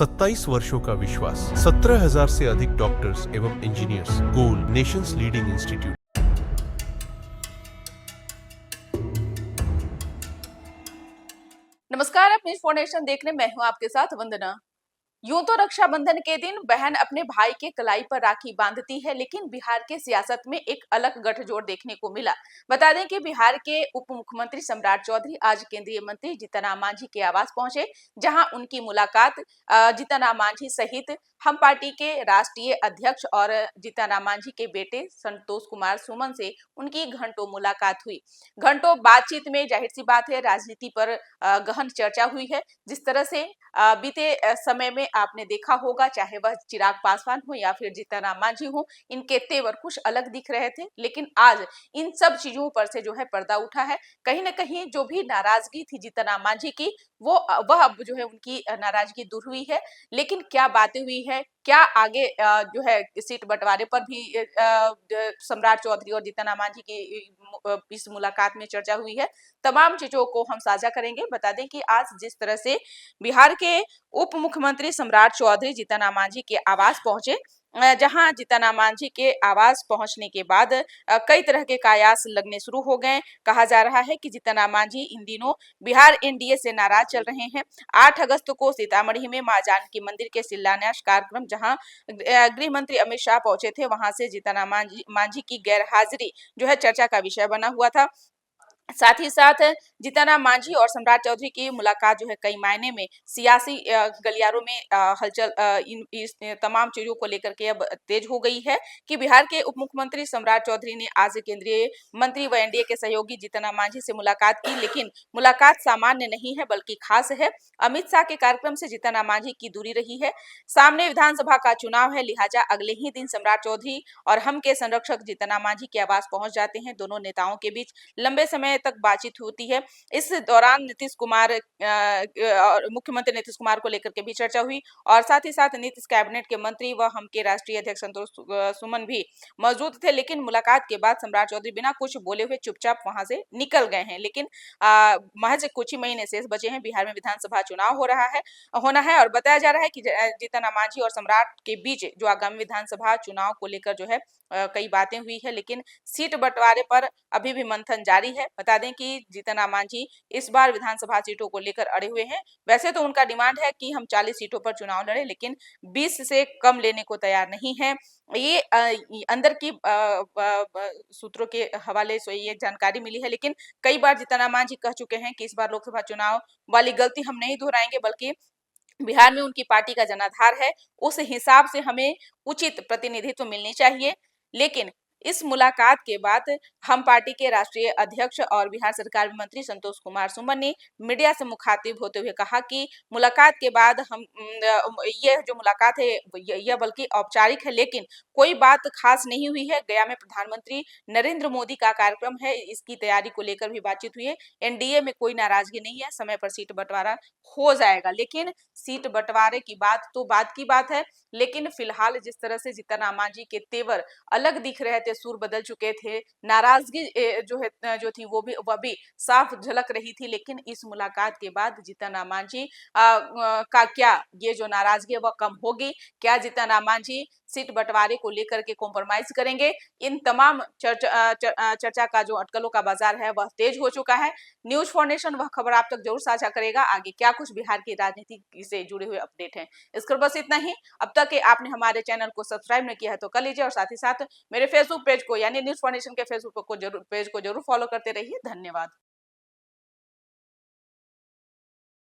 27 वर्षों का विश्वास, 17,000 से अधिक डॉक्टर्स एवं engineers, gold Nations leading institute. नमस्कार, आप न्यूज फाउंडेशन देख रहे हैं। मैं हूं आपके साथ वंदना। यूं तो रक्षाबंधन के दिन बहन अपने भाई के कलाई पर राखी बांधती है, लेकिन बिहार के सियासत में एक अलग गठजोड़ देखने को मिला। बता दें कि बिहार के उप मुख्यमंत्री सम्राट चौधरी आज केंद्रीय मंत्री जीतन राम मांझी के आवास पहुंचे, जहां उनकी मुलाकात जीतन राम मांझी सहित हम पार्टी के राष्ट्रीय अध्यक्ष और जीतन राम मांझी के बेटे संतोष कुमार सुमन से उनकी घंटों मुलाकात हुई। घंटों बातचीत में जाहिर सी बात है राजनीति पर गहन चर्चा हुई है। जिस तरह से बीते समय में आपने देखा होगा, चाहे वह चिराग पासवान हो या फिर जीतन राम मांझी हो, इनके तेवर कुछ अलग दिख रहे थे, लेकिन आज इन सब चीजों पर से जो है पर्दा उठा है। कहीं ना कहीं जो भी नाराजगी थी जीतन राम मांझी की, वह अब जो है उनकी नाराजगी दूर हुई है। लेकिन क्या बातें हुई है, क्या आगे जो है सीट बंटवारे पर भी सम्राट चौधरी और जीतन राम मांझी की इस मुलाकात में चर्चा हुई है, तमाम चीजों को हम साझा करेंगे। बता दें कि आज जिस तरह से बिहार के उप मुख्यमंत्री सम्राट चौधरी जीतन राम मांझी के आवास पहुंचे, जहां जीतन राम मांझी के आवास पहुंचने के बाद कई तरह के कयास लगने शुरू हो गए। कहा जा रहा है कि जीतन राम मांझी इन दिनों बिहार एनडीए से नाराज चल रहे हैं। 8 अगस्त को सीतामढ़ी में मां जानकी मंदिर के शिलान्यास कार्यक्रम, जहां गृह मंत्री अमित शाह पहुंचे थे, वहां से जीतन राम मांझी की गैर हाजिरी जो है चर्चा का विषय बना हुआ था। साथ ही साथ जीतन राम मांझी और सम्राट चौधरी की मुलाकात जो है कई मायने में सियासी गलियारों में हलचल इस तमाम चीजों को लेकर के अब तेज हो गई है कि बिहार के उप मुख्यमंत्री सम्राट चौधरी ने आज केंद्रीय मंत्री व एनडीए के सहयोगी जीतन राम मांझी से मुलाकात की। लेकिन मुलाकात सामान्य नहीं है बल्कि खास है। अमित शाह के कार्यक्रम से जीतन राम मांझी की दूरी रही है। सामने विधानसभा का चुनाव है, लिहाजा अगले ही दिन सम्राट चौधरी और हम के संरक्षक जीतन राम मांझी के आवास पहुंच जाते हैं। दोनों नेताओं के बीच लंबे समय तक बातचीत होती है। इस दौरान नीतीश कुमार और मुख्यमंत्री नीतीश कुमार को लेकर के भी चर्चा हुई और साथ ही साथ नीतीश कैबिनेट के मंत्री व हम के राष्ट्रीय अध्यक्ष संतोष सुमन भी मौजूद थे। लेकिन मुलाकात के बाद सम्राट चौधरी बिना कुछ बोले हुए चुपचाप वहां से निकल गए हैं। लेकिन महज कुछ ही महीने शेष बचे हैं, बिहार में विधानसभा चुनाव होना है और बताया जा रहा है कि जीतन राम मांझी और सम्राट के बीच जो आगामी विधानसभा चुनाव को लेकर जो है कई बातें हुई है, लेकिन सीट बंटवारे पर अभी भी मंथन जारी है। बता दें कि जीतन राम मांझी इस बार विधानसभा सीटों को लेकर अड़े हुए हैं। वैसे तो उनका डिमांड है कि हम 40 सीटों पर चुनाव लड़े, लेकिन 20 से कम लेने को तैयार नहीं है। ये अंदर की सूत्रों के हवाले से ये जानकारी मिली है। लेकिन कई बार जीतन राम मांझी कह चुके हैं कि इस बार लोकसभा चुनाव वाली गलती हम नहीं दोहराएंगे, बल्कि बिहार में उनकी पार्टी का जनाधार है, उस हिसाब से हमें उचित प्रतिनिधित्व मिलनी चाहिए। लेकिन इस मुलाकात के बाद हम पार्टी के राष्ट्रीय अध्यक्ष और बिहार सरकार में मंत्री संतोष कुमार सुमन ने मीडिया से मुखातिब होते हुए कहा कि मुलाकात के बाद हम यह जो मुलाकात है यह बल्कि औपचारिक है, लेकिन कोई बात खास नहीं हुई है। गया में प्रधानमंत्री नरेंद्र मोदी का कार्यक्रम है, इसकी तैयारी को लेकर भी बातचीत हुई है। एनडीए में कोई नाराजगी नहीं है, समय पर सीट बंटवारा हो जाएगा। लेकिन सीट बंटवारे की बात तो बात की बात है, लेकिन फिलहाल जिस तरह से जीतन राम मांझी के तेवर अलग दिख रहे थे, सुर बदल चुके थे, नाराजगी जो थी वह भी साफ झलक रही थी। लेकिन इस मुलाकात के बाद जीतन राम मांझी का क्या ये जो नाराजगी है वह कम होगी? क्या जीतन राम मांझी सीट बंटवारे को लेकर के कॉम्प्रोमाइज करेंगे? इन तमाम चर्चा का जो अटकलों का बाजार है वह तेज हो चुका है। न्यूज फाउंडेशन वह खबर आप तक जरूर साझा करेगा। आगे क्या कुछ बिहार की राजनीति से जुड़े हुए अपडेट हैं, इसकर बस इतना ही। अब तक आपने हमारे चैनल को सब्सक्राइब नहीं किया है तो कर लीजिए और साथ ही साथ मेरे फेसबुक पेज को यानी न्यूज फाउंडेशन के फेसबुक पेज को जरूर फॉलो करते रहिए। धन्यवाद।